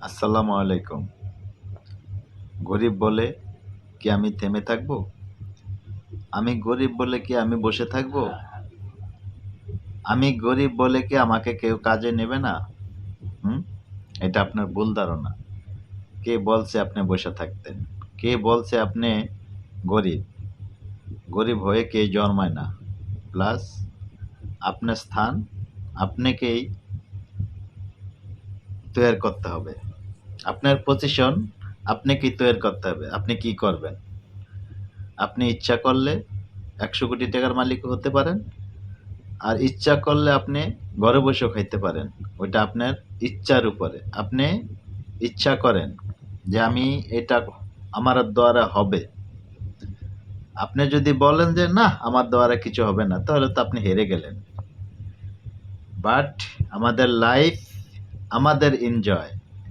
আসসালামু আলাইকুম। গরিব বলে কি আমি থেমে থাকবো? আমি গরিব বলে কি আমি বসে থাকবো? আমি গরিব বলে কি আমাকে কেউ কাজে নেবে না? হুম? এটা আপনার ভুল ধারণা। কে বলছে আপনি বসে থাকতেন? কে বলছে আপনি গরিব? গরিব হয়ে কে জন্মায় না। প্লাস আপনার স্থান আপনাকেই তৈয়ার করতে হবে। আপনার পজিশন আপনাকেই তৈয়ার করতে হবে। আপনি কি করবেন? আপনি ইচ্ছা করলে ১০০ কোটি টাকার মালিকও হতে পারেন। আর ইচ্ছা করলে আপনি ঘরে বসেও খাইতে পারেন। ওইটা আপনার ইচ্ছার উপরে। আপনি ইচ্ছা করেন যে আমি এটা আমার দ্বারা হবে। আপনি যদি বলেন যে না আমার দ্বারা কিছু হবে না তাহলে তো আপনি হেরে গেলেন। বাট আমাদের লাইফ আমাদের এনজয়।